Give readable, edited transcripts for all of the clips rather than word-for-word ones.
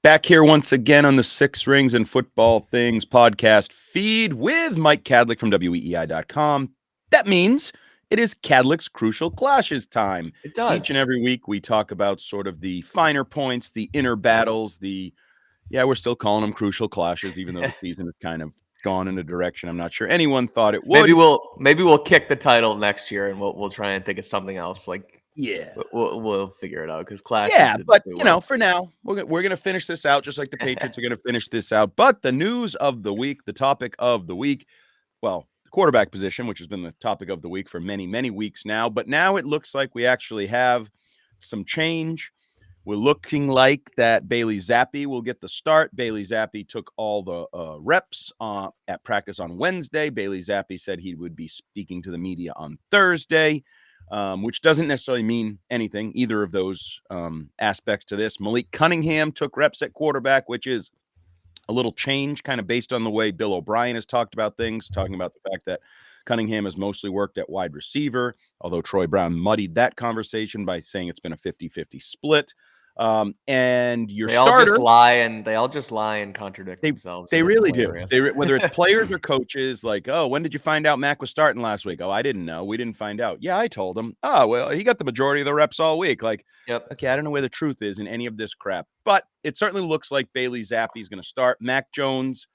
Back here once again on the Six Rings and Football Things podcast feed with Mike Cadlick from weei.com. That means it is Cadlick's Crucial Clashes time. It Each and does. every week we talk about sort of the finer points, the inner battles, we're still calling them Crucial Clashes, even though the season has kind of gone in a direction I'm not sure anyone thought it Maybe would. we'll kick the title next year and we'll try and think of something else. Like Yeah. we'll figure it out because Clashes Yeah, didn't but do well. for now, we're gonna finish this out just like the Patriots are gonna finish this out. But the news of the week, the topic of the week, well, the quarterback position, which has been the topic of the week for many, many weeks now. But now it looks like we actually have some change. We're looking like that Bailey Zappi will get the start. Bailey Zappi took all the reps at practice on Wednesday. Bailey Zappi said he would be speaking to the media on Thursday. Which doesn't necessarily mean anything, either of those aspects to this. Malik Cunningham took reps at quarterback, which is a little change kind of based on the way Bill O'Brien has talked about things, talking about the fact that Cunningham has mostly worked at wide receiver, although Troy Brown muddied that conversation by saying it's been a 50-50 split. And your They all just starter, lie and contradict they themselves, they and it's really do. hilarious. Whether it's players or coaches, like, oh, when did you find out Mac was starting last week? Oh, I didn't know. We didn't find out. Yeah, I told him. Oh, well, he got the majority of the reps all week. Like, Yep. okay, I don't know where the truth is in any of this crap, but it certainly looks like Bailey Zappi is going to start. Mac Jones,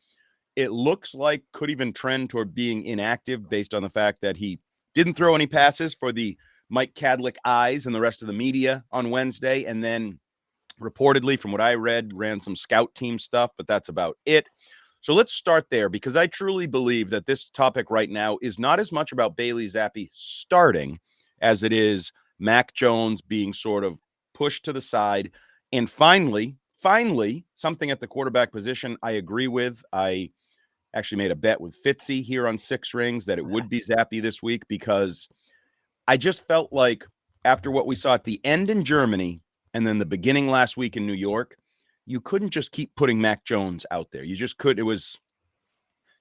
it looks like could even trend toward being inactive based on the fact that he didn't throw any passes for the Mike Cadlick eyes and the rest of the media on Wednesday, and then reportedly, from what I read, ran some scout team stuff, but that's about it. So let's start there because I truly believe that this topic right now is not as much about Bailey Zappi starting as it is Mac Jones being sort of pushed to the side. And finally, something at the quarterback position I agree with. I actually made a bet with Fitzy here on Six Rings that it would be Zappi this week because I just felt like after what we saw at the end in Germany and then the beginning last week in New York, you couldn't just keep putting Mac Jones out there. You just could. It was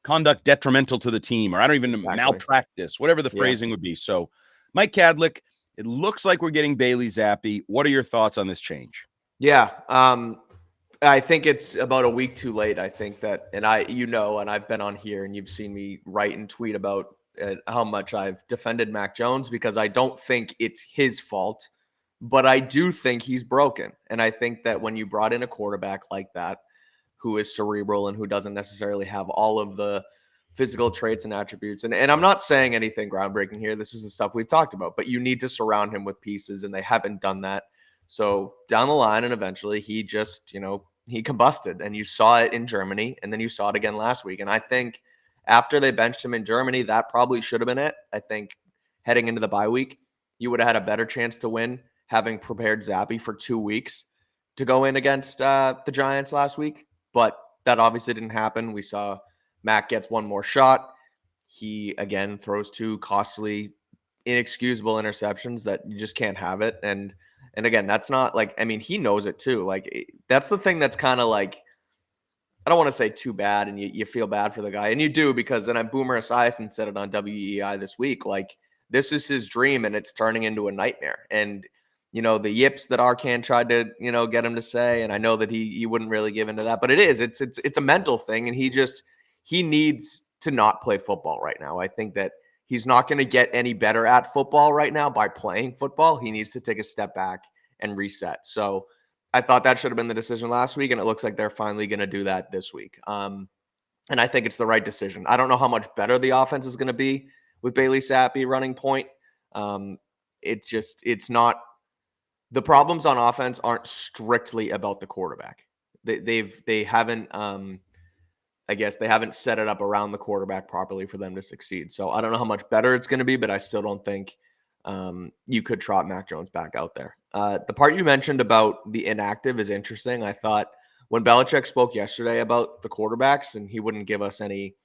conduct detrimental to the team, or I don't even know, Exactly. malpractice, whatever the Yeah. phrasing would be. So, Mike Cadlick, it looks like we're getting Bailey Zappi. What are your thoughts on this change? Yeah. I think it's about a week too late. I think that, and I've been on here and you've seen me write and tweet about how much I've defended Mac Jones because I don't think it's his fault, but I do think he's broken. And I think that when you brought in a quarterback like that, who is cerebral and who doesn't necessarily have all of the physical traits and attributes, and I'm not saying anything groundbreaking here. This is the stuff we've talked about, but you need to surround him with pieces, and they haven't done that. So down the line, and eventually he just, he combusted, and you saw it in Germany, and then you saw it again last week. And I think after they benched him in Germany, that probably should have been it. I think heading into the bye week, you would have had a better chance to win having prepared Zappy for 2 weeks to go in against the Giants last week. But that obviously didn't happen. We saw Mac gets one more shot. He again throws two costly, inexcusable interceptions that you just can't have it. And again, that's not like, I mean, he knows it too. Like, that's the thing that's kind of like, I don't want to say too bad, and you feel bad for the guy, and you do, because then Boomer Esiason said it on WEI this week. Like, this is his dream, and it's turning into a nightmare. And the yips that Arcan tried to get him to say, and I know that he wouldn't really give into that, but it's a mental thing, and he needs to not play football right now. I think that he's not going to get any better at football right now by playing football. He needs to take a step back and reset. So I thought that should have been the decision last week, and it looks like they're finally going to do that this week. And I think it's the right decision. I don't know how much better the offense is going to be with Bailey Zappi running point. It's not, the problems on offense aren't strictly about the quarterback. They haven't I guess they haven't set it up around the quarterback properly for them to succeed. So I don't know how much better it's going to be, but I still don't think you could trot Mac Jones back out there. The part you mentioned about the inactive is interesting. I thought when Belichick spoke yesterday about the quarterbacks, and he wouldn't give us any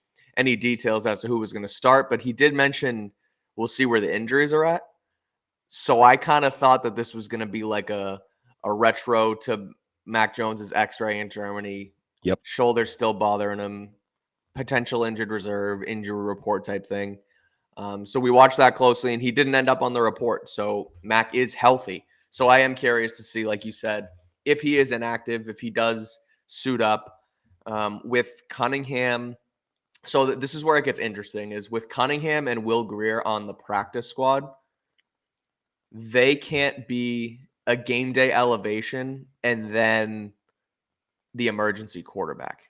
details as to who was going to start, but he did mention we'll see where the injuries are at. So I kind of thought that this was going to be like a retro to Mac Jones's X-ray in Germany. Yep. Shoulder still bothering him, potential injured reserve, injury report type thing. So we watched that closely, and he didn't end up on the report. So Mac is healthy. So I am curious to see, like you said, if he is inactive, if he does suit up. With Cunningham, so this is where it gets interesting, is with Cunningham and Will Grier on the practice squad, they can't be a game day elevation and then the emergency quarterback.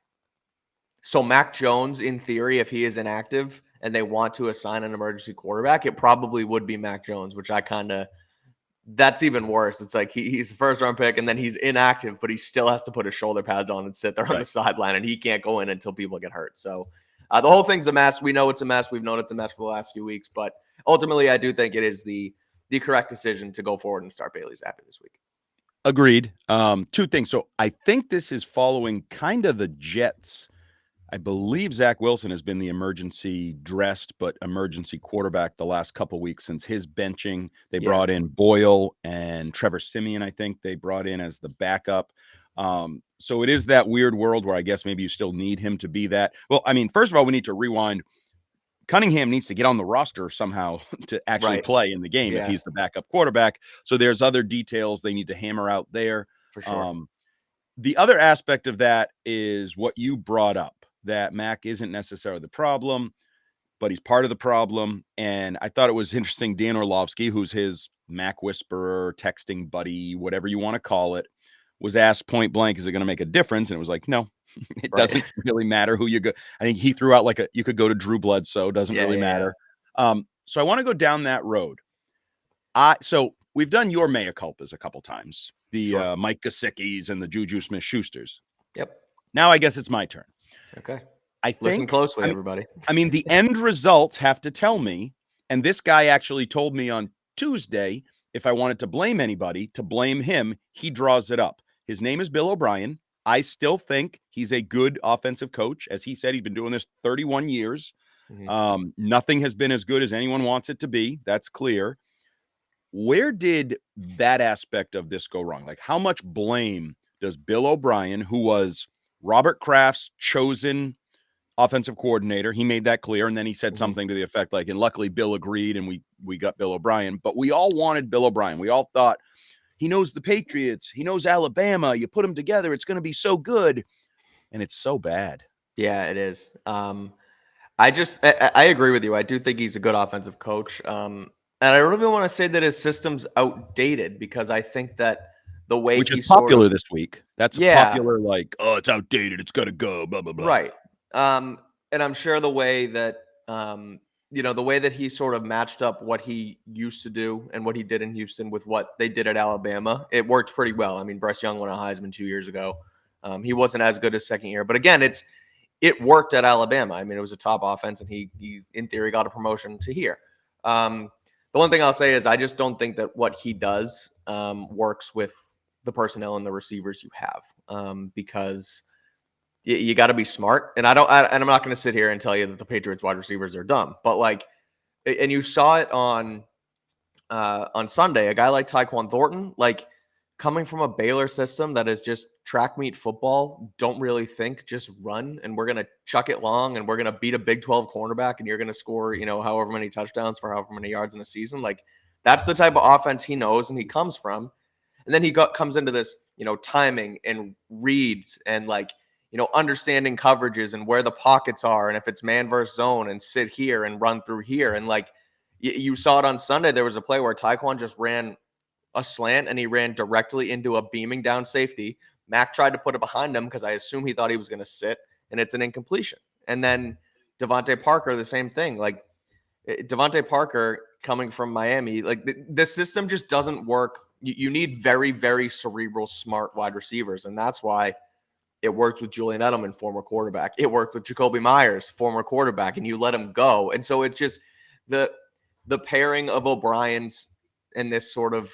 So Mac Jones, in theory, if he is inactive and they want to assign an emergency quarterback, it probably would be Mac Jones, which I kind of, that's even worse. It's like he's the first round pick and then he's inactive, but he still has to put his shoulder pads on and sit there on the sideline, and he can't go in until people get hurt. So the whole thing's a mess. We know it's a mess. We've known it's a mess for the last few weeks, but ultimately I do think it is the correct decision to go forward and start Bailey Zappi this week. Agreed. Two things. So I think this is following kind of the Jets. I believe Zach Wilson has been the emergency dressed, but emergency quarterback the last couple weeks since his benching. They brought in Boyle and Trevor Siemian, I think they brought in as the backup. So it is that weird world where I guess maybe you still need him to be that. Well, I mean, first of all, we need to rewind. Cunningham needs to get on the roster somehow to actually play in the game if he's the backup quarterback. So there's other details they need to hammer out there. For sure. The other aspect of that is what you brought up, that Mac isn't necessarily the problem, but he's part of the problem. And I thought it was interesting. Dan Orlovsky, who's his Mac whisperer, texting buddy, whatever you want to call it, was asked point blank, is it going to make a difference? And it was like, no, it doesn't really matter who you go. I think he threw out like you could go to Drew Bledsoe. Doesn't really matter. So I want to go down that road. So we've done your mea culpas a couple times, the Mike Gesicki's and the Juju Smith-Schusters. Yep. Now I guess it's my turn. Okay. I think, listen closely, everybody. I mean, the end results have to tell me, and this guy actually told me on Tuesday, if I wanted to blame anybody, to blame him. He draws it up. His name is Bill O'Brien. I still think he's a good offensive coach. As he said, he's been doing this 31 years. Mm-hmm. Nothing has been as good as anyone wants it to be. That's clear. Where did that aspect of this go wrong? Like, how much blame does Bill O'Brien, who was Robert Kraft's chosen offensive coordinator, he made that clear, and then he said something to the effect like, and luckily Bill agreed, and we got Bill O'Brien, but we all wanted Bill O'Brien. We all thought, he knows the Patriots, he knows Alabama, you put them together, it's going to be so good, and it's so bad. Yeah, it is. I agree with you. I do think he's a good offensive coach. And I really want to say that his system's outdated, because I think that the way which is popular this week. That's popular, like, oh, it's outdated, it's got to go, blah, blah, blah. Right. And I'm sure the way that, the way that he sort of matched up what he used to do and what he did in Houston with what they did at Alabama, it worked pretty well. I mean, Bryce Young won a Heisman 2 years ago. He wasn't as good his second year, but again, it worked at Alabama. I mean, it was a top offense, and he in theory got a promotion to here. The one thing I'll say is I just don't think that what he does works with the personnel and the receivers you have, because you got to be smart. And I'm not going to sit here and tell you that the Patriots wide receivers are dumb, but and you saw it on Sunday, a guy like Tyquan Thornton, coming from a Baylor system that is just track meet football, don't really think, just run, and we're going to chuck it long, and we're going to beat a Big 12 cornerback, and you're going to score, however many touchdowns for however many yards in a season. That's the type of offense he knows and he comes from. And then he comes into this, timing and reads and understanding coverages and where the pockets are, and if it's man versus zone, and sit here and run through here. And you saw it on Sunday, there was a play where Tyquan just ran a slant and he ran directly into a beaming down safety. Mac tried to put it behind him because I assume he thought he was going to sit, and it's an incompletion. And then Devontae Parker, the same thing. Devontae Parker coming from Miami, the system just doesn't work. You need very, very cerebral, smart wide receivers, and that's why it worked with Julian Edelman, former quarterback. It worked with Jacoby Myers, former quarterback, and you let him go. And so it's just the pairing of O'Brien's in this sort of,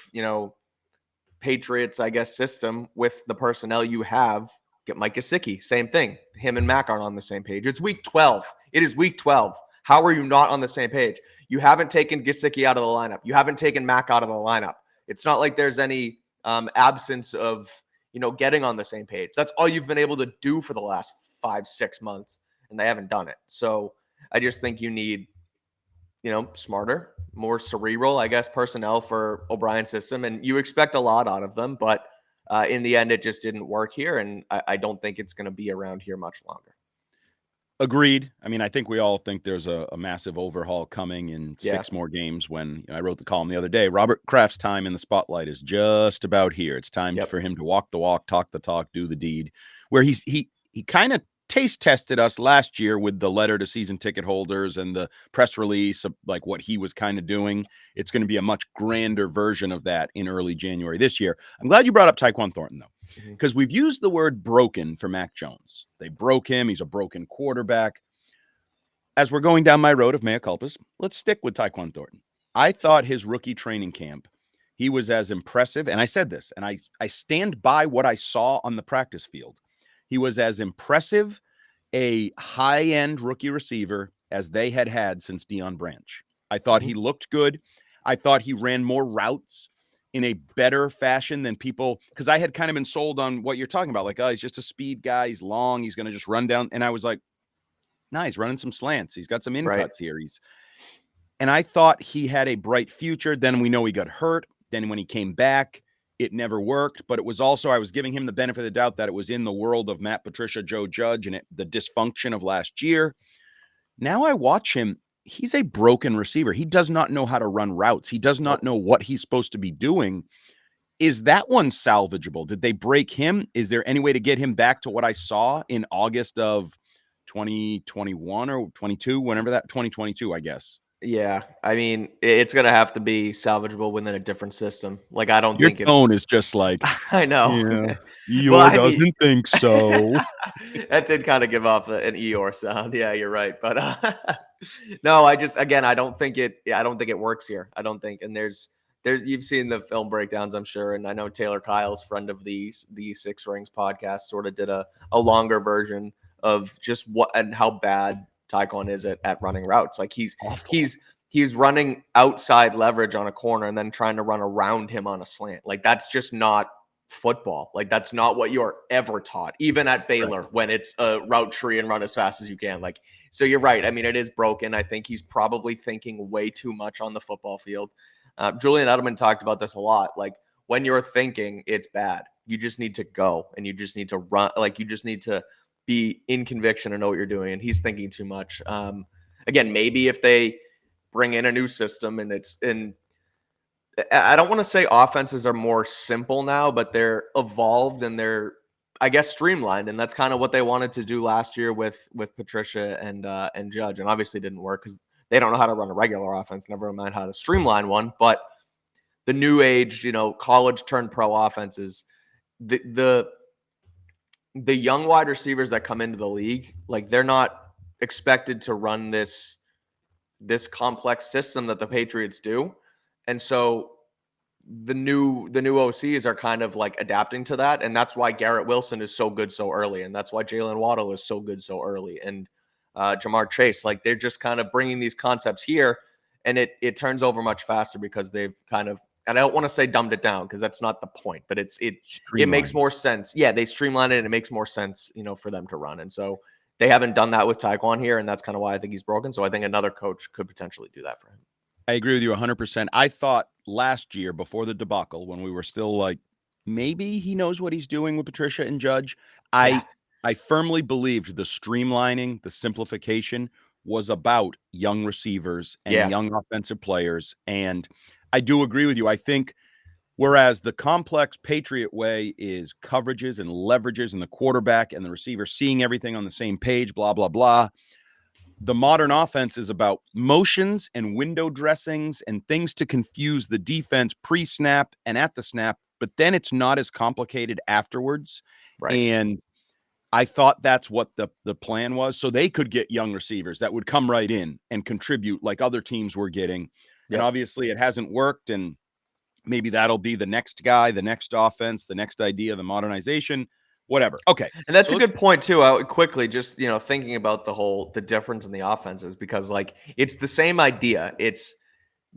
Patriots, I guess, system with the personnel you have. Get Mike Gesicki, same thing. Him and Mac aren't on the same page. It's week 12. It is week 12. How are you not on the same page? You haven't taken Gesicki out of the lineup. You haven't taken Mac out of the lineup. It's not like there's any absence of, getting on the same page. That's all you've been able to do for the last 5-6 months, and they haven't done it. So I just think you need, smarter, more cerebral, I guess, personnel for O'Brien's system. And you expect a lot out of them, but In the end, it just didn't work here, and I don't think it's going to be around here much longer. Agreed. I mean, I think we all think there's a massive overhaul coming in Yeah. 6 more games when I wrote the column the other day. Robert Kraft's time in the spotlight is just about here. It's time Yep. for him to walk the walk, talk the talk, do the deed. Where he kind of taste tested us last year with the letter to season ticket holders and the press release of like what he was kind of doing. It's going to be a much grander version of that in early January this year. I'm glad you brought up Tyquan Thornton, though, because we've used the word broken for Mac Jones. They broke him. He's a broken quarterback. As we're going down my road of mea culpas, let's stick with Tyquan Thornton. I thought his rookie training camp, he was as impressive, and I said this, and I stand by what I saw on the practice field. He was as impressive a high-end rookie receiver as they had since Deion Branch. I thought he looked good. I thought he ran more routes in a better fashion than people, because I had kind of been sold on what you're talking about. Like, oh, he's just a speed guy. He's long. He's going to just run down. And I was like, nah, he's running some slants. He's got some in cuts here. And I thought he had a bright future. Then we know he got hurt. Then when he came back, it never worked. But it was also, I was giving him the benefit of the doubt that it was in the world of Matt Patricia, Joe Judge, and the dysfunction of last year. Now I watch him. He's a broken receiver. He does not know how to run routes. He does not know what he's supposed to be doing. Is that one salvageable? Did they break him? Is there any way to get him back to what I saw in August of 2021 or 22, whenever that 2022, I guess? Yeah, I mean, it's gonna have to be salvageable within a different system. Like, I don't Your think tone it's. is just like, I know. yeah, Well, Eeyore I mean, doesn't think so. that did kind of give off an Eeyore sound. Yeah, you're right. But no, again, I don't think it. Yeah, I don't think it works here. I don't think. And you've seen the film breakdowns, I'm sure, and I know Taylor Kyle's friend of the Six Rings podcast sort of did a longer version of just what and how bad Tyquan is at running routes. Like he's running outside leverage on a corner and then trying to run around him on a slant. Like that's just not football. Like that's not what you're ever taught, even at Baylor, when it's a route tree and run as fast as you can. Like, so you're right. I mean, it is broken. I think he's probably thinking way too much on the football field. Julian Edelman talked about this a lot. Like when you're thinking, it's bad. You just need to go and you just need to run. Like you just need to be in conviction and know what you're doing. And he's thinking too much. Again, maybe if they bring in a new system and I don't want to say offenses are more simple now, but they're evolved and they're, I guess, streamlined, and that's kind of what they wanted to do last year with Patricia and Judge, and obviously didn't work because they don't know how to run a regular offense, never mind how to streamline one. But the new age, college turned pro offenses, the young wide receivers that come into the league, like they're not expected to run this complex system that the Patriots do. And so the new OCs are kind of like adapting to that. And that's why Garrett Wilson is so good so early. And that's why Jalen Waddle is so good so early. And Jamar Chase, like they're just kind of bringing these concepts here, and it turns over much faster because they've kind of, and I don't want to say dumbed it down because that's not the point, but it makes more sense. Yeah, they streamline it and it makes more sense, for them to run. And so they haven't done that with Tyquan here, and that's kind of why I think he's broken. So I think another coach could potentially do that for him. I agree with you 100%. I thought last year before the debacle, when we were still like, maybe he knows what he's doing with Patricia and Judge, I firmly believed the streamlining, the simplification was about young receivers and young offensive players. And I do agree with you. I think whereas the complex Patriot way is coverages and leverages and the quarterback and the receiver seeing everything on the same page, blah, blah, blah. The modern offense is about motions and window dressings and things to confuse the defense pre-snap and at the snap, but then it's not as complicated afterwards. Right. And I thought that's what the plan was. So they could get young receivers that would come right in and contribute like other teams were getting. And obviously it hasn't worked. And maybe that'll be the next guy, the next offense, the next idea, the modernization, whatever. Okay. And that's a good point too. Quickly, just, thinking about the difference in the offenses, because like it's the same idea. It's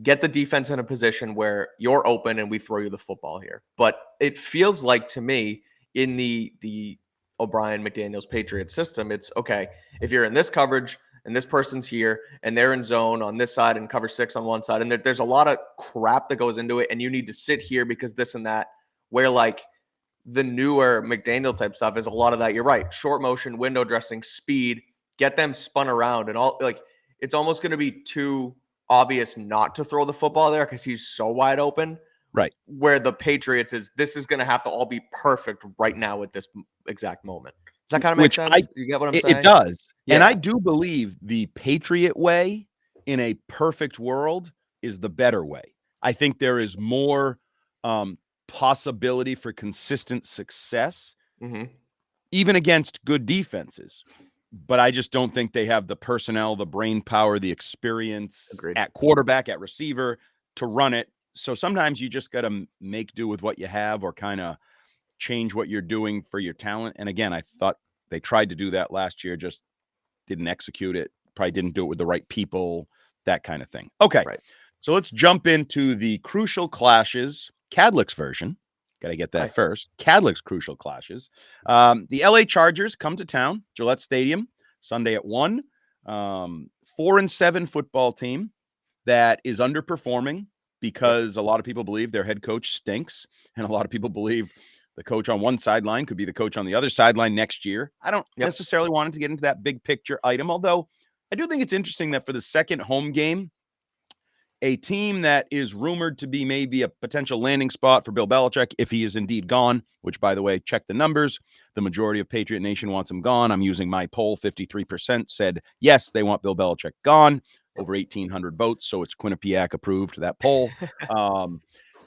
get the defense in a position where you're open and we throw you the football here. But it feels like to me in the O'Brien McDaniels Patriot system, it's okay, if you're in this coverage and this person's here and they're in zone on this side and cover 6 on one side, and there's a lot of crap that goes into it, and you need to sit here because this and that, where like the newer McDaniel type stuff is a lot of that. You're right. Short motion, window dressing, speed, get them spun around and all. Like, it's almost going to be too obvious not to throw the football there because he's so wide open. Right. Where the Patriots this is going to have to all be perfect right now at this exact moment. Does that kind of make sense? You get what I'm saying? It does. Yeah. And I do believe the Patriot way in a perfect world is the better way. I think there is more possibility for consistent success, even against good defenses. But I just don't think they have the personnel, the brain power, the experience at quarterback, at receiver to run it. So sometimes you just got to make do with what you have or kind of change what you're doing for your talent. And again, I thought they tried to do that last year, just didn't execute it. Probably didn't do it with the right people, that kind of thing. Okay. Right. So let's jump into the crucial clashes, Cadlick's version. Got to get that first. Cadlick's crucial clashes. The LA Chargers come to town, Gillette Stadium, Sunday at 1. 4-7 football team that is underperforming because a lot of people believe their head coach stinks. And a lot of people believe the coach on one sideline could be the coach on the other sideline next year. I don't necessarily want to get into that big picture item, although I do think it's interesting that for the second home game, a team that is rumored to be maybe a potential landing spot for Bill Belichick, if he is indeed gone, which, by the way, check the numbers. The majority of Patriot Nation wants him gone. I'm using my poll. 53% said, yes, they want Bill Belichick gone. Over 1,800 votes, so it's Quinnipiac approved, that poll.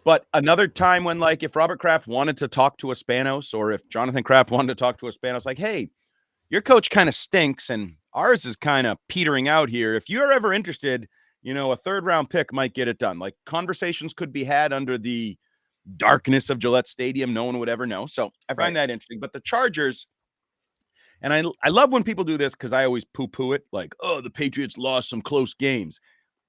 But another time when, like, if Robert Kraft wanted to talk to a Spanos or if Jonathan Kraft wanted to talk to a Spanos, like, hey, your coach kind of stinks and ours is kind of petering out here. If you're ever interested, you know, a third-round pick might get it done. Like, conversations could be had under the darkness of Gillette Stadium. No one would ever know. So I find that interesting. But the Chargers, and I love when people do this because I always poo-poo it. Like, oh, the Patriots lost some close games.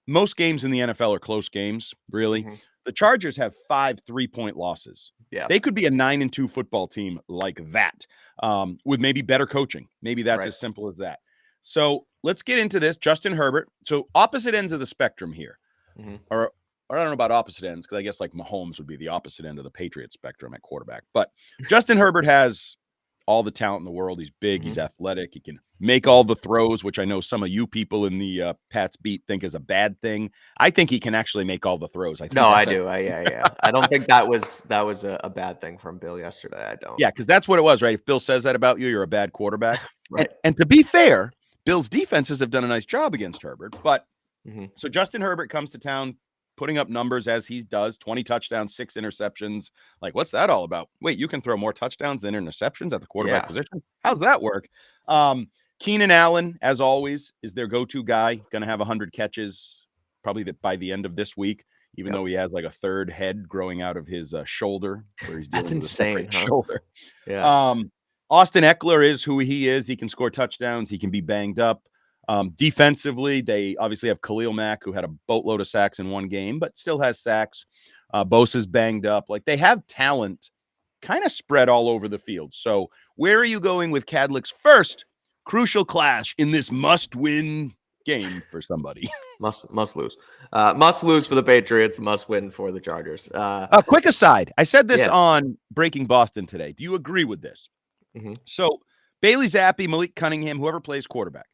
Most games in the NFL are close games, really. The Chargers have 5 3-point losses. Yeah. They could be a 9-2 football team like that with maybe better coaching. Maybe that's as simple as that. So let's get into this. Justin Herbert. So opposite ends of the spectrum here. Or I don't know about opposite ends because I guess like Mahomes would be the opposite end of the Patriots spectrum at quarterback. But Justin Herbert has all the talent in the world. He's big. He's athletic. He can make all the throws, which I know some of you people in the Pats beat think is a bad thing. I think he can actually make all the throws. I do. I don't think that was a bad thing from Bill yesterday. I don't. Yeah, because that's what it was, right? If Bill says that about you, you're a bad quarterback. Right. And to be fair, Bill's defenses have done a nice job against Herbert. But so Justin Herbert comes to town putting up numbers as he does, 20 touchdowns, 6 interceptions. Like, what's that all about? Wait, you can throw more touchdowns than interceptions at the quarterback position? How's that work? Keenan Allen, as always, is their go-to guy. Going to have 100 catches probably by the end of this week, even though he has like a third head growing out of his shoulder. Where he's That's insane, huh? Shoulder. Yeah. Austin Eckler is who he is. He can score touchdowns. He can be banged up. Defensively, they obviously have Khalil Mack, who had a boatload of sacks in one game, but still has sacks. Bosa's banged up. Like, they have talent kind of spread all over the field. So where are you going with Cadlick's first crucial clash in this must-win game for somebody? Must lose. Must lose for the Patriots. Must win for the Chargers. A quick aside. I said this on Breaking Boston today. Do you agree with this? So Bailey Zappi, Malik Cunningham, whoever plays quarterback,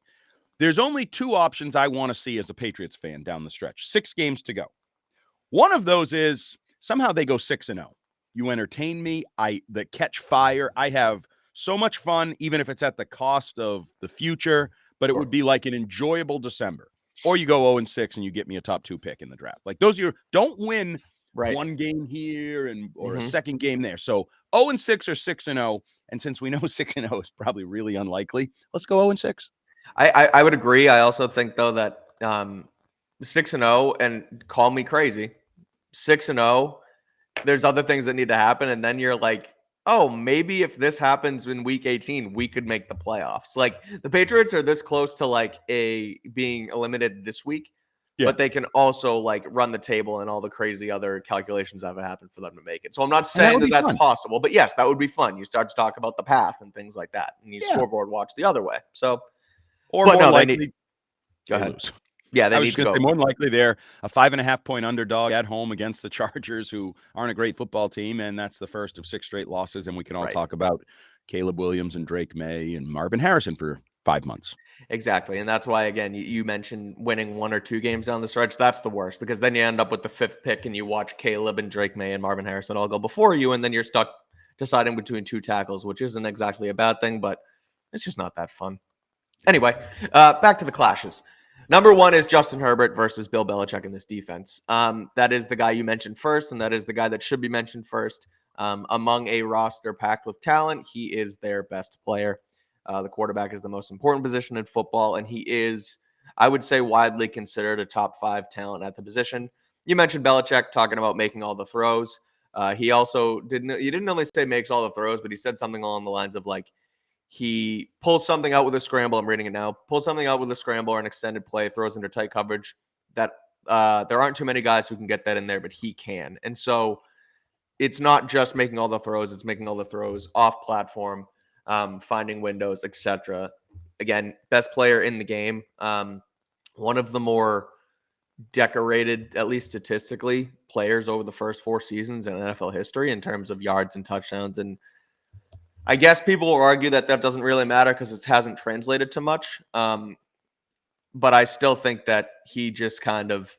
there's only 2 options I want to see as a Patriots fan down the stretch. 6 games to go. One of those is somehow they go 6-0. You entertain me. The catch fire. I have so much fun, even if it's at the cost of the future, but it would be like an enjoyable December. Or you go 0-6 and you get me a top 2 pick in the draft. Like, those are don't win one game here or a second game there. So 0-6 or 6-0. And since we know 6-0 is probably really unlikely, let's go 0-6. I would agree. I also think, though, that 6-0, and call me crazy, 6-0, there's other things that need to happen. And then you're like, oh, maybe if this happens in week 18, we could make the playoffs. Like, the Patriots are this close to like being eliminated this week, but they can also like run the table and all the crazy other calculations that would happen for them to make it. So I'm not saying that that's possible, but yes, that would be fun. You start to talk about the path and things like that, and you scoreboard watch the other way. So, or more likely, go ahead. Yeah, they I was need just to going to say, go. more than likely, they're a 5.5-point underdog at home against the Chargers, who aren't a great football team, and that's the first of 6 straight losses. And we can all Right. talk about Caleb Williams and Drake May and Marvin Harrison for 5 months. Exactly. And that's why, again, you mentioned winning 1 or 2 games down the stretch. That's the worst, because then you end up with the 5th pick and you watch Caleb and Drake May and Marvin Harrison all go before you. And then you're stuck deciding between 2 tackles, which isn't exactly a bad thing, but it's just not that fun. Anyway, back to the clashes. Number 1 is Justin Herbert versus Bill Belichick in this defense. That is the guy you mentioned first, and that is the guy that should be mentioned first. Among a roster packed with talent, he is their best player. The quarterback is the most important position in football, and he is, I would say, widely considered a top 5 talent at the position. You mentioned Belichick talking about making all the throws. He also didn't only say makes all the throws, but he said something along the lines of like, he pulls something out with a scramble. I'm reading it now. Pulls something out with a scramble or an extended play, throws into tight coverage. That there aren't too many guys who can get that in there, but he can. And so it's not just making all the throws; it's making all the throws off platform, finding windows, etc. Again, best player in the game. One of the more decorated, at least statistically, players over the first 4 seasons in NFL history in terms of yards and touchdowns. And I guess people will argue that that doesn't really matter because it hasn't translated to much. But I still think that he just kind of,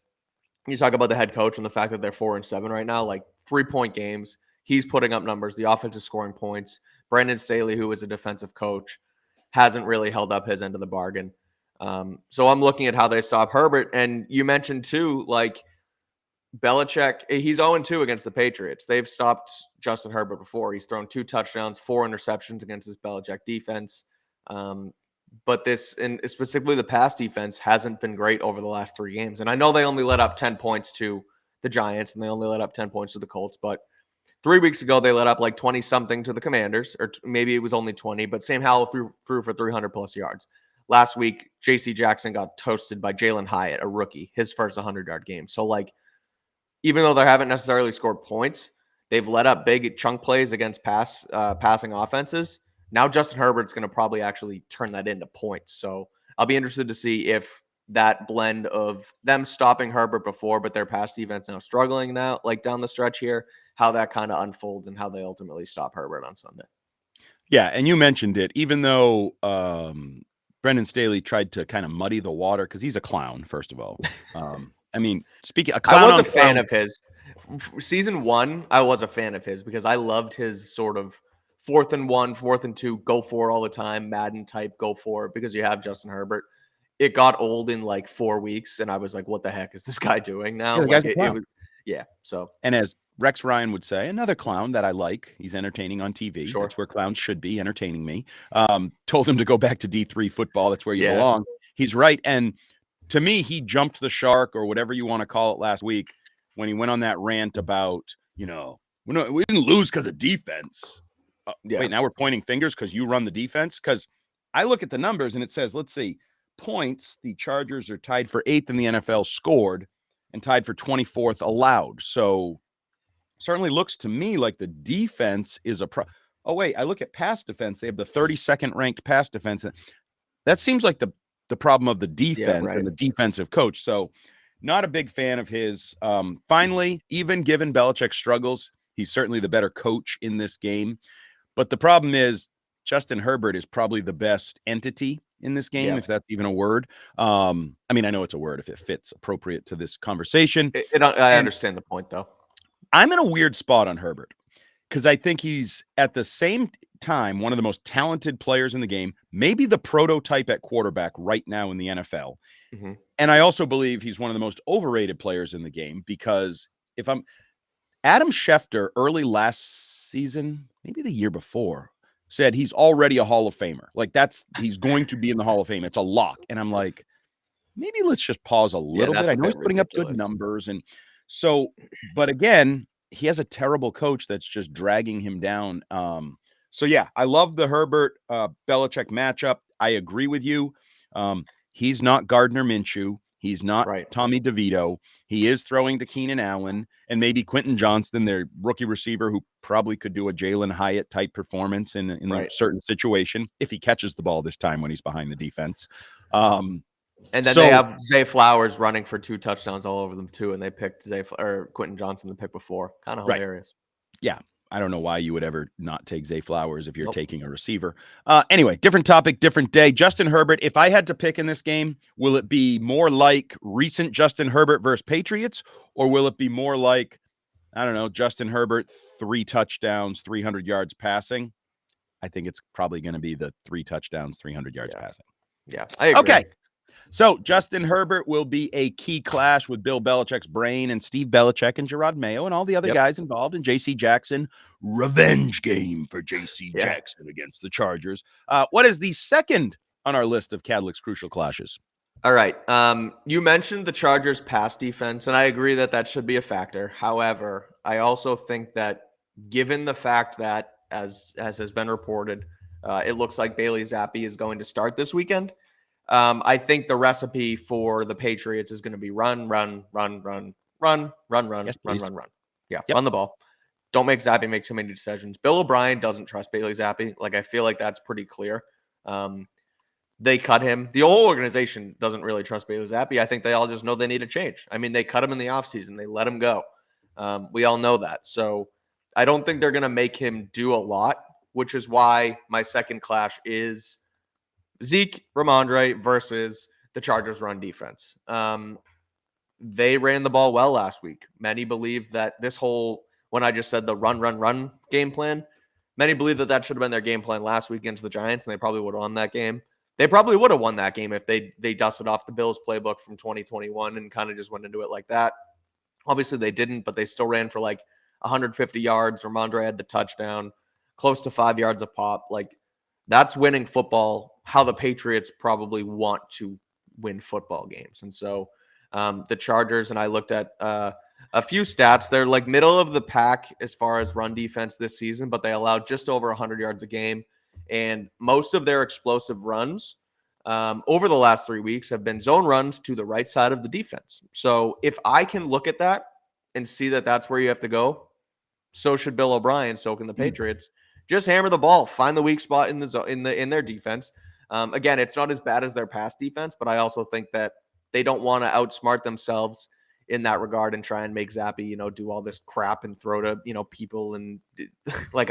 you talk about the head coach and the fact that they're 4-7 right now, like 3-point games. He's putting up numbers. The offense is scoring points. Brandon Staley, who is a defensive coach, hasn't really held up his end of the bargain. So I'm looking at how they stop Herbert. And you mentioned too, like, Belichick, he's 0-2 against the Patriots. They've stopped Justin Herbert before. He's thrown 2 touchdowns, 4 interceptions against this Belichick defense. But this, and specifically the pass defense, hasn't been great over the last 3 games. And I know they only let up 10 points to the Giants and they only let up 10 points to the Colts. But 3 weeks ago, they let up like 20 something to the Commanders, or maybe it was only 20. But Sam Howell threw for 300 plus yards. Last week, J.C. Jackson got toasted by Jalen Hyatt, a rookie, his first 100-yard game. So, like, even though they haven't necessarily scored points, they've let up big chunk plays against passing offenses. Now Justin Herbert's going to probably actually turn that into points. So I'll be interested to see if that blend of them stopping Herbert before, but their pass defense now struggling now, like down the stretch here, how that kind of unfolds and how they ultimately stop Herbert on Sunday. Yeah, and you mentioned it. Even though Brendan Staley tried to kind of muddy the water, because he's a clown, first of all. I mean, speaking a clown, I was a fan of his. Season 1, I was a fan of his because I loved his sort of 4th and 1, 4th and 2, go for it all the time, Madden type, go for it because you have Justin Herbert. It got old in like 4 weeks, and I was like, "What the heck is this guy doing now?" Yeah, the Like guy's a it clown. was, yeah. So And as Rex Ryan would say, another clown that I like. He's entertaining on TV. sure, That's where clowns should be, entertaining me. Told him to go back to D3 football. That's where you yeah, belong. He's right. And to me, he jumped the shark, or whatever you want to call it, last week when he went on that rant about, we didn't lose because of defense. yeah, Wait, now we're pointing fingers because you run the defense? Because I look at the numbers and it says, let's see, points, the Chargers are tied for 8th in the NFL scored and tied for 24th allowed. So certainly looks to me like the defense is Oh, wait, I look at pass defense. They have the 32nd ranked pass defense. That seems like the problem of the yeah, defense right. and the defensive coach. So not a big fan of his. Finally, even given Belichick's struggles, he's certainly the better coach in this game. But the problem is Justin Herbert is probably the best entity in this game, Yeah. if that's even a word. I mean, I know it's a word if it fits appropriate to this conversation. I And understand the point though. I'm in a weird spot on Herbert because I think he's at the same time one of the most talented players in the game, maybe the prototype at quarterback right now in the NFL. Mm-hmm. And I also believe he's one of the most overrated players in the game because Adam Schefter early last season, maybe the year before, said he's already a Hall of Famer. Like he's going to be in the Hall of Fame. It's a lock. And I'm like, maybe let's just pause a Yeah, little bit. that's I a know he's bit putting up good ridiculous. numbers. And so, but again, he has a terrible coach that's just dragging him down. So yeah, I love the Herbert Belichick matchup. I agree with you. He's not Gardner Minshew. He's not Right. Tommy DeVito. He is throwing to Keenan Allen and maybe Quentin Johnston, their rookie receiver, who probably could do a Jalen Hyatt type performance in a Right. certain situation if he catches the ball this time when he's behind the defense. And then they So have Zay Flowers running for 2 touchdowns all over them too, and they picked Quentin Johnson the pick before. Kind of right. hilarious. Yeah. I don't know why you would ever not take Zay Flowers if you're Nope. taking a receiver. Anyway, different topic, different day. Justin Herbert, if I had to pick in this game, will it be more like recent Justin Herbert versus Patriots, or will it be more like, I don't know, Justin Herbert, 3 touchdowns, 300 yards passing? I think it's probably going to be the 3 touchdowns, 300 yards Yeah. passing. Yeah, I agree. Okay. So Justin Herbert will be a key clash with Bill Belichick's brain and Steve Belichick and Gerard Mayo and all the other Yep. guys involved in J.C. Jackson. Revenge game for J.C. Yeah. Jackson against the Chargers. What is the second on our list of Cadlick's crucial clashes? All right. You mentioned the Chargers' pass defense, and I agree that that should be a factor. However, I also think that given the fact that, as has been reported, it looks like Bailey Zappi is going to start this weekend. I think the recipe for the Patriots is going to be run, run, run, run, run, run, run, Yes, run, please. run, run. Yeah, Yep. run the ball. Don't make Zappi make too many decisions. Bill O'Brien doesn't trust Bailey Zappi. Like, I feel like that's pretty clear. They cut him. The whole organization doesn't really trust Bailey Zappi. I think they all just know they need a change. I mean, they cut him in the offseason. They let him go. We all know that. So I don't think they're going to make him do a lot, which is why my second clash is Zeke Ramondre versus the Chargers run defense. They ran the ball well last week. Many believe that when I just said the run, run, run game plan, many believe that that should have been their game plan last week against the Giants, and they probably would have won that game. They probably would have won that game if they dusted off the Bills playbook from 2021 and kind of just went into it like that. Obviously, they didn't, but they still ran for like 150 yards. Ramondre had the touchdown, close to 5 yards a pop. Like, that's winning football how the Patriots probably want to win football games. And so the Chargers, and I looked at a few stats. They're like middle of the pack as far as run defense this season, but they allowed just over 100 yards a game. And most of their explosive runs over the last 3 weeks have been zone runs to the right side of the defense. So if I can look at that and see that that's where you have to go, so should Bill O'Brien. So can the Patriots. Just hammer the ball, find the weak spot in their defense. Again, it's not as bad as their pass defense, but I also think that they don't want to outsmart themselves in that regard and try and make Zappi, do all this crap and throw to, people. And like,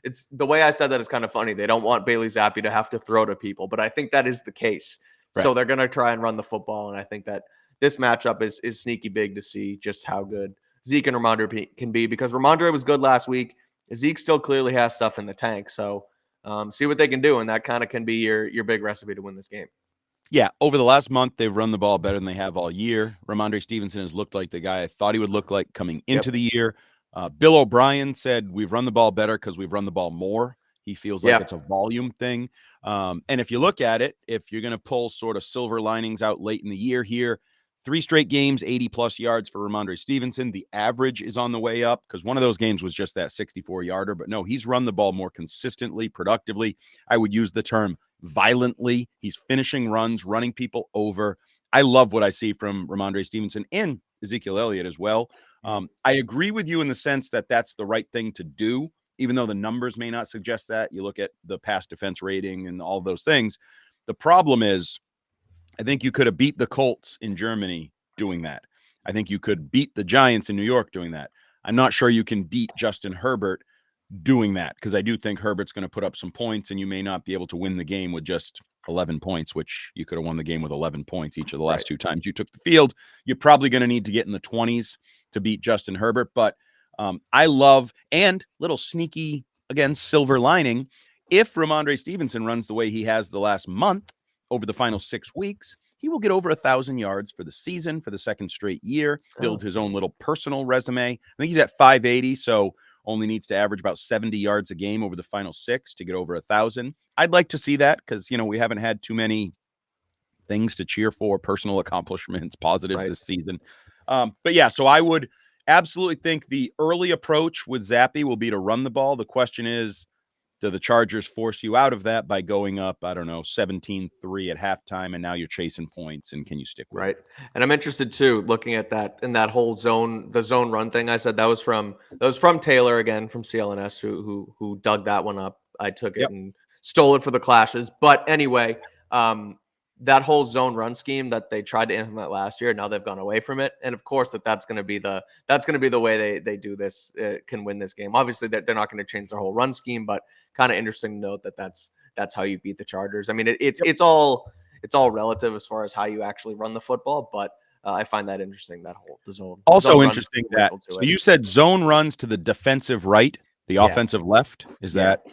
it's the way I said that is kind of funny. They don't want Bailey Zappi to have to throw to people, but I think that is the case. Right. So they're going to try and run the football. And I think that this matchup is sneaky big to see just how good Zeke and Ramondre can be, because Ramondre was good last week. Zeke still clearly has stuff in the tank. So see what they can do. And that kind of can be your big recipe to win this game. Yeah, over the last month, they've run the ball better than they have all year. Ramondre Stevenson has looked like the guy I thought he would look like coming into the year. Bill O'Brien said we've run the ball better because we've run the ball more. He feels like it's a volume thing. And if you look at it, if you're going to pull sort of silver linings out late in the year here, 3 straight games, 80-plus yards for Ramondre Stevenson. The average is on the way up because one of those games was just that 64-yarder. But no, he's run the ball more consistently, productively. I would use the term violently. He's finishing runs, running people over. I love what I see from Ramondre Stevenson and Ezekiel Elliott as well. I agree with you in the sense that that's the right thing to do, even though the numbers may not suggest that. You look at the pass defense rating and all those things. The problem is, I think you could have beat the Colts in Germany doing that. I think you could beat the Giants in New York doing that. I'm not sure you can beat Justin Herbert doing that, because I do think Herbert's going to put up some points, and you may not be able to win the game with just 11 points, which you could have won the game with 11 points each of the last 2 times you took the field. You're probably going to need to get in the 20s to beat Justin Herbert. But I love, and little sneaky, again, silver lining, if Ramondre Stevenson runs the way he has the last month over the final 6 weeks, he will get over 1,000 yards for the season for the second straight year, build his own little personal resume. I think he's at 580, so only needs to average about 70 yards a game over the final 6 to get over 1,000. I'd like to see that because, we haven't had too many things to cheer for, personal accomplishments, positives this season. But yeah, so I would absolutely think the early approach with Zappi will be to run the ball. The question is, do the Chargers force you out of that by going up, 17-3 at halftime, and now you're chasing points, and can you stick with it? And I'm interested too, looking at that in that whole the zone run thing. I said that was from Taylor, again, from CLNS, who dug that one up. I took it and stole it for the clashes. But anyway, that whole zone run scheme that they tried to implement last year, now they've gone away from it. And of course, that's going to be the way they do this, can win this game. Obviously, they're not going to change their whole run scheme, but kind of interesting to note that that's how you beat the Chargers. I mean, it's all relative as far as how you actually run the football, but I find that interesting, that whole the zone. Also zone interesting that to so it. you said zone runs to the defensive right, the Yeah. offensive left. Is Yeah. that?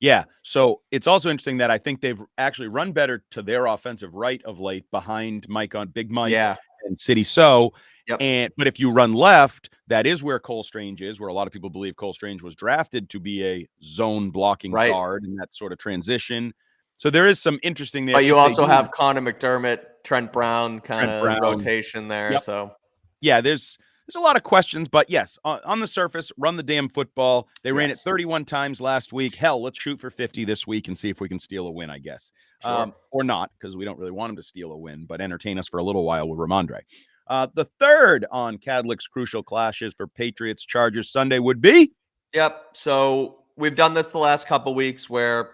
Yeah. So it's also interesting that I think they've actually run better to their offensive right of late behind Big Mike Yeah. and City. So, Yep. but if you run left, that is where Cole Strange is, where a lot of people believe Cole Strange was drafted to be a zone blocking Right. guard and that sort of transition. So there is some interesting there. But you If they also do, have Connor McDermott, Trent Brown kind Trent of Brown. rotation there. Yep. So Yeah, there's a lot of questions, but yes, on the surface, run the damn football. They ran it 31 times last week. Hell, let's shoot for 50 this week and see if we can steal a win, I guess. Sure. Or not, because we don't really want them to steal a win, but entertain us for a little while with Ramondre. The third on Cadlick's crucial clashes for Patriots Chargers Sunday would be? Yep. So we've done this the last couple weeks where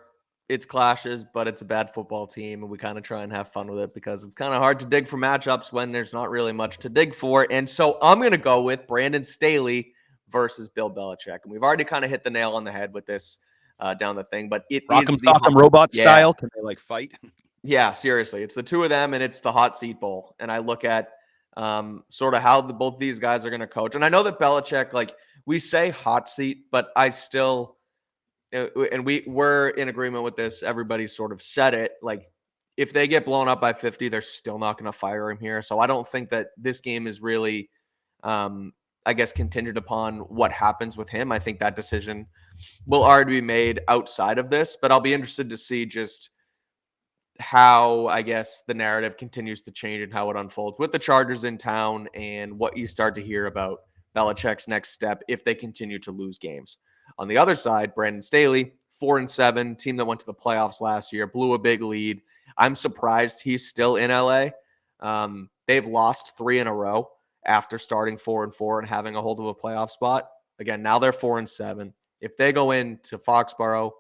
it's clashes, but it's a bad football team, and we kind of try and have fun with it because it's kind of hard to dig for matchups when there's not really much to dig for. And so I'm going to go with Brandon Staley versus Bill Belichick. And we've already kind of hit the nail on the head with this down the thing, but it Rock'em is the Sock'em Robot Yeah. style. Can they like fight? Yeah, seriously. It's the two of them, and it's the hot seat bowl. And I look at sort of how both these guys are going to coach. And I know that Belichick, like, we say hot seat, but I still, and we're in agreement with this. Everybody sort of said it. Like, if they get blown up by 50, they're still not going to fire him here. So I don't think that this game is really, I guess, contingent upon what happens with him. I think that decision will already be made outside of this, but I'll be interested to see just how, I guess, the narrative continues to change and how it unfolds with the Chargers in town and what you start to hear about Belichick's next step if they continue to lose games. On the other side, Brandon Staley, 4-7, team that went to the playoffs last year, blew a big lead. I'm surprised he's still in LA. They've lost 3 in a row after starting 4-4 and having a hold of a playoff spot. Again, now they're 4-7. If they go into Foxborough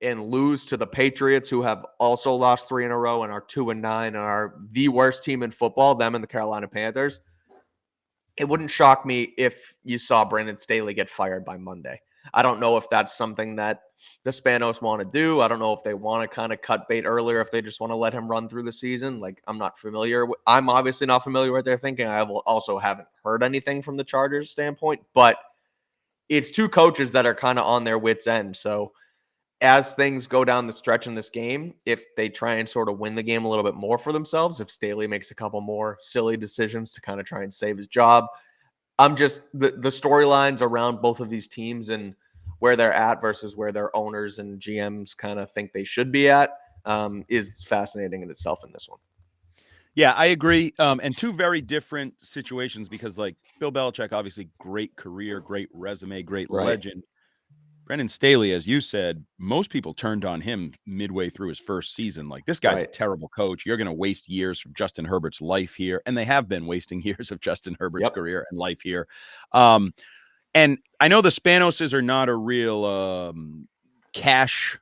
and lose to the Patriots, who have also lost 3 in a row and are 2-9 and are the worst team in football, them and the Carolina Panthers, it wouldn't shock me if you saw Brandon Staley get fired by Monday. I don't know if that's something that the Spanos want to do. I don't know if they want to kind of cut bait earlier, if they just want to let him run through the season. Like, I'm obviously not familiar with their thinking. I also haven't heard anything from the Chargers standpoint, but it's two coaches that are kind of on their wits' end. So as things go down the stretch in this game, if they try and sort of win the game a little bit more for themselves, if Staley makes a couple more silly decisions to kind of try and save his job, I'm just the storylines around both of these teams and where they're at versus where their owners and GMs kind of think they should be at is fascinating in itself in this one. Yeah, I agree. And two very different situations because, like, Bill Belichick, obviously great career, great resume, great legend. Brendan Staley, as you said, most people turned on him midway through his first season. Like, this guy's a terrible coach. You're going to waste years from Justin Herbert's life here. And they have been wasting years of Justin Herbert's career and life here. And I know the Spanoses are not a real cash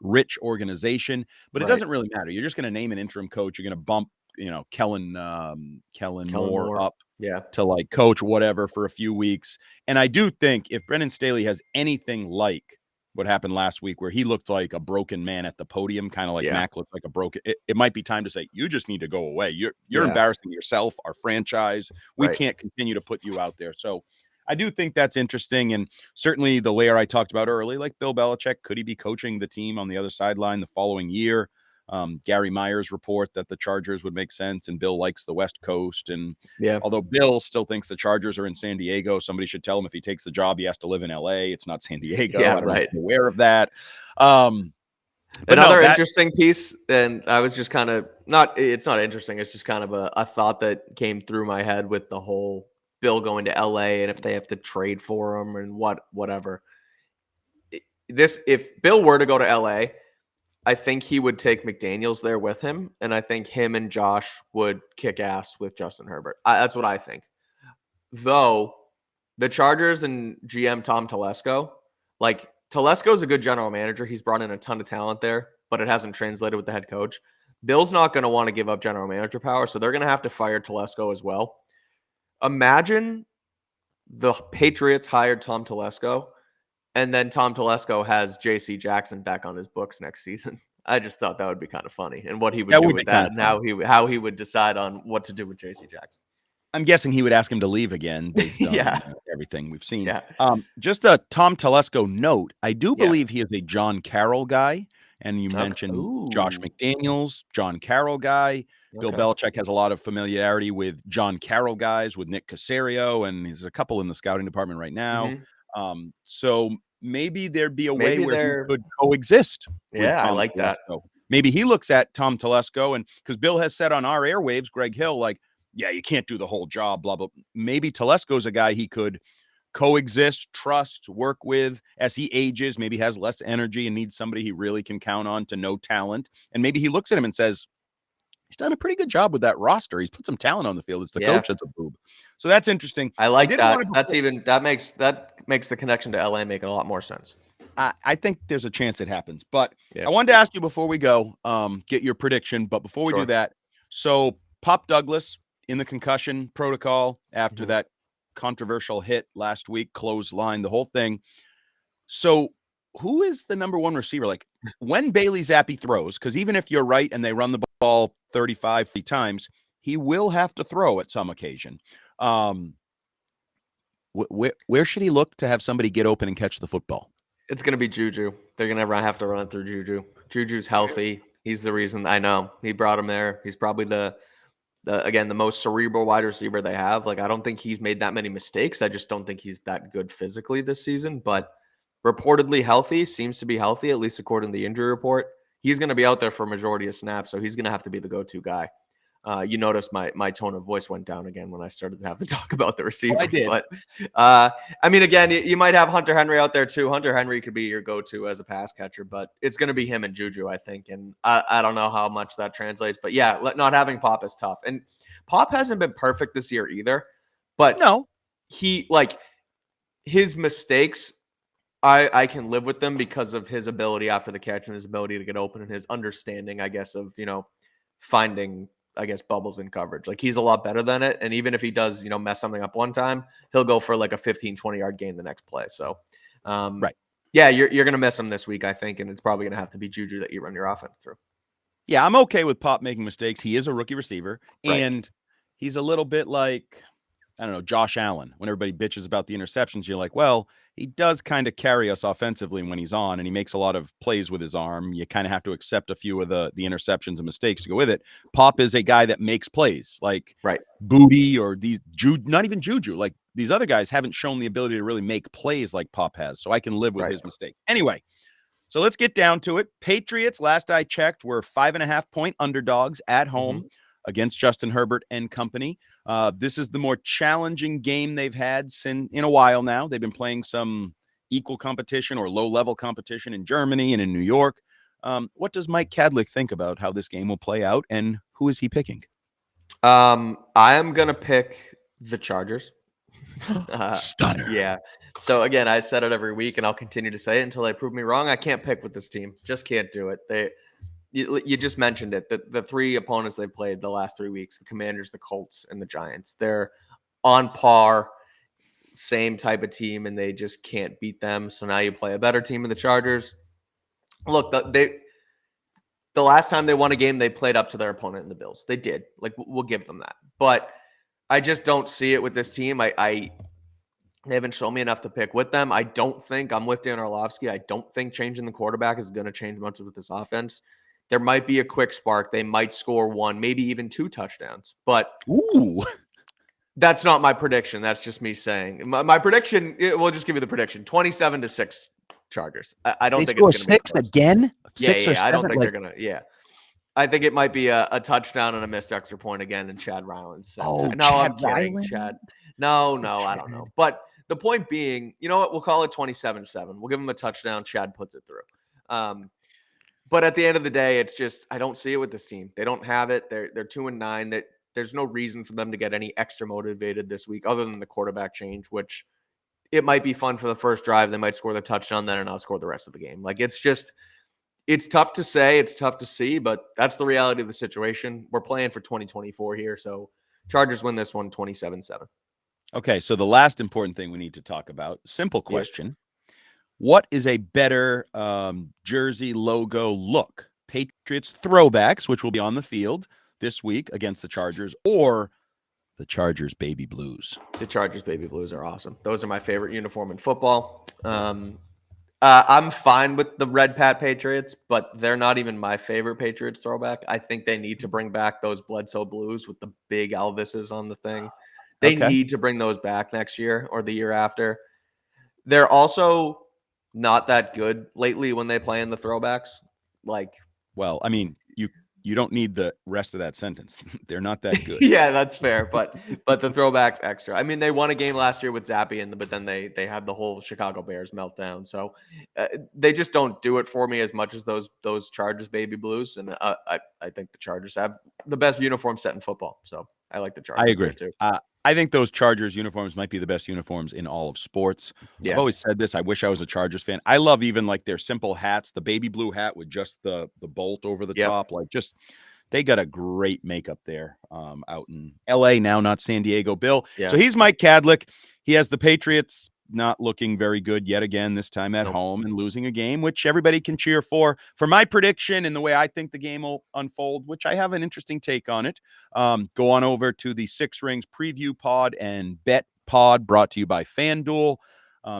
rich organization, but it doesn't really matter. You're just going to name an interim coach. You're going to bump, Kellen Moore up to like coach whatever for a few weeks. And I do think if Brendan Staley has anything like what happened last week, where he looked like a broken man at the podium, kind of like Mac looked like a broken, it might be time to say, you just need to go away. You're embarrassing yourself, our franchise. We can't continue to put you out there. So I do think that's interesting. And certainly the layer I talked about early, like Bill Belichick, could he be coaching the team on the other sideline the following year? Gary Myers report that the Chargers would make sense, and Bill likes the West Coast. And although Bill still thinks the Chargers are in San Diego, somebody should tell him if he takes the job, he has to live in LA. It's not San Diego. I don't know if you're aware of that. But another interesting piece, and I was just kind of it's not interesting. It's just kind of a thought that came through my head with the whole Bill going to LA and if they have to trade for him and whatever. If Bill were to go to LA, I think he would take McDaniels there with him, and I think him and Josh would kick ass with Justin Herbert. That's what I think. Though the Chargers and GM Tom Telesco, like, Telesco's a good general manager. He's brought in a ton of talent there, but it hasn't translated with the head coach. Bill's not going to want to give up general manager power, so they're going to have to fire Telesco as well. Imagine the Patriots hired Tom Telesco, and then Tom Telesco has J.C. Jackson back on his books next season. I just thought that would be kind of funny, and what he would That do would be with kind that, of and funny. how he would decide on what to do with J.C. Jackson. I'm guessing he would ask him to leave again based Yeah, on everything we've seen. yeah, Just a Tom Telesco note. I do yeah. believe he is a John Carroll guy. And you Okay. mentioned Josh Ooh. McDaniels, John Carroll guy. Bill Okay. Belichick has a lot of familiarity with John Carroll guys, with Nick Caserio, and there's a couple in the scouting department right now. Mm-hmm. So maybe there'd be a way Maybe where he they're. could coexist with Yeah, I Tom like that. Telesco. Maybe he looks at Tom Telesco, and because Bill has said on our airwaves, Greg Hill, like, yeah, you can't do the whole job, blah, blah. Maybe Telesco's a guy he could coexist, trust, work with as he ages, maybe has less energy and needs somebody he really can count on to know talent. And maybe he looks at him and says, he's done a pretty good job with that roster. He's put some talent on the field. It's the Yeah, coach that's a boob. So that's interesting. I I like did want that. to That's even that makes the connection to LA make a lot more sense. I think there's a chance it happens. But Yeah, I wanted to ask you before we go, get your prediction. But before we do sure. that, so Pop Douglas in the concussion protocol after Mhm. that controversial hit last week, clothesline, the whole thing. So who is the number one receiver? Like when Bailey Zappi throws, because even if you're right and they run the ball 35 times, he will have to throw at some occasion. Where should he look to have somebody get open and catch the football? It's gonna be Juju. They're gonna have to run it through Juju. Juju's healthy. He's the reason. I know he brought him there. He's probably the most cerebral wide receiver they have. Like I don't think he's made that many mistakes. I just don't think he's that good physically this season. But reportedly healthy, seems to be healthy at least according to the injury report. He's going to be out there for a majority of snaps, so he's going to have to be the go-to guy. You notice my tone of voice went down again when I started to have to talk about the Oh, I receivers. did. But I mean, again, you might have Hunter Henry out there too. Hunter Henry could be your go-to as a pass catcher, but it's going to be him and Juju, I think. And I don't know how much that translates, but yeah, not having Pop is tough. And Pop hasn't been perfect this year either, but No. he like his mistakes. I can live with them because of his ability after the catch and his ability to get open and his understanding, I guess, of finding bubbles in coverage. Like he's a lot better than it. And even if he does, mess something up one time, he'll go for like a 15, 20-yard gain the next play. So Right. yeah, you're gonna miss him this week, I think, and it's probably gonna have to be Juju that you run your offense through. Yeah, I'm okay with Pop making mistakes. He is a rookie receiver, Right. and he's a little bit like, I don't know, Josh Allen. When everybody bitches about the interceptions, you're like, well, he does kind of carry us offensively when he's on, and he makes a lot of plays with his arm. You kind of have to accept a few of the interceptions and mistakes to go with it. Pop is a guy that makes plays, like Right. Booty or these not even Juju. Like these other guys haven't shown the ability to really make plays like Pop has, so I can live with Right. his mistakes. Anyway, so let's get down to it. Patriots, last I checked, were 5.5-point underdogs at home against Justin Herbert and company. This is the more challenging game they've had in a while now. They've been playing some equal competition or low-level competition in Germany and in New York. What does Mike Kadlick think about how this game will play out, and who is he picking? I am gonna pick the Chargers. Stunner. Yeah. So again, I said it every week, and I'll continue to say it until they prove me wrong. I can't pick with this team. Just can't do it. You just mentioned it. The three opponents they played the last 3 weeks: the Commanders, the Colts, and the Giants. They're on par, same type of team, and they just can't beat them. So now you play a better team in the Chargers. Look, the last time they won a game, they played up to their opponent in the Bills. They did. Like we'll give them that, but I just don't see it with this team. They haven't shown me enough to pick with them. I don't think I'm with Dan Orlovsky. I don't think changing the quarterback is going to change much with this offense. There might be a quick spark. They might score one, maybe even 2 touchdowns, but Ooh. that's not my prediction. That's just me saying my prediction. We'll just give you the prediction: 27-6 Chargers. I don't They think it's score going to be 6 close. again? Yeah, 6 or yeah. I don't 7? think Like, they're going to. Yeah. I think it might be a touchdown and a missed extra point again, and Chad Ryland sends it. oh, No, I'm Chad kidding. Ryland? Chad. No, Oh, I don't Chad. know. But the point being, you know what? We'll call it 27-7. We'll give him a touchdown. Chad puts it through. But at the end of the day, it's just I don't see it with this team. They don't have it. They're 2-9. That there's no reason for them to get any extra motivated this week, other than the quarterback change, which it might be fun for the first drive. They might score the touchdown, then and outscore the rest of the game. Like it's just It's tough to say, it's tough to see, but that's the reality of the situation. We're playing for 2024 here, so Chargers win this one 27-7. Okay, so the last important thing we need to talk about, simple Yeah. question. What is a better jersey logo look? Patriots throwbacks, which will be on the field this week against the Chargers, or the Chargers baby blues? The Chargers baby blues are awesome. Those are my favorite uniform in football. I'm fine with the red Pat Patriots, but they're not even my favorite Patriots throwback. I think they need to bring back those Bledsoe blues with the big Elvises on the thing. They Okay. need to bring those back next year or the year after. They're also not that good lately when they play in the throwbacks. Like, Well, I mean, you don't need the rest of that sentence. They're not that good. yeah, that's fair, but the throwbacks extra. I mean, they won a game last year with Zappy, but then they had the whole Chicago Bears meltdown. So they just don't do it for me as much as those Chargers baby blues. And I think the Chargers have the best uniform set in football. So I like the Chargers. I agree. There too. I think those Chargers uniforms might be the best uniforms in all of sports. Yeah. I've always said this. I wish I was a Chargers fan. I love even like their simple hats, the baby blue hat with just the bolt over the top. Like just they got a great makeup there out in LA now, not San Diego. Bill. Yeah. So he's Mike Kadlick. He has the Patriots not looking very good yet again, this time at home and losing a game, which everybody can cheer for. For my prediction and the way I think the game will unfold, which I have an interesting take on it, go on over to the Six Rings preview pod and bet pod brought to you by FanDuel.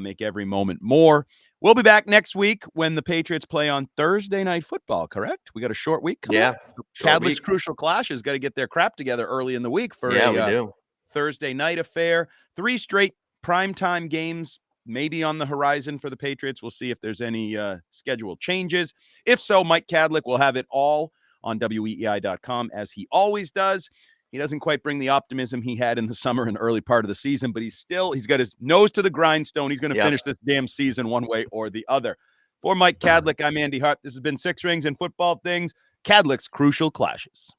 Make every moment more. We'll be back next week when the Patriots play on Thursday Night Football, correct? We got a short week coming up. Kadlick's Crucial Clash has got to get their crap together early in the week for a Thursday night affair. 3 straight primetime games maybe on the horizon for the Patriots. We'll see if there's any schedule changes. If so, Mike Kadlick will have it all on weei.com as he always does. He doesn't quite bring the optimism he had in the summer and early part of the season, but he's got his nose to the grindstone. He's going to finish this damn season one way or the other. For Mike Kadlick, I'm Andy Hart. This has been Six Rings and Football Things, Kadlick's Crucial Clashes.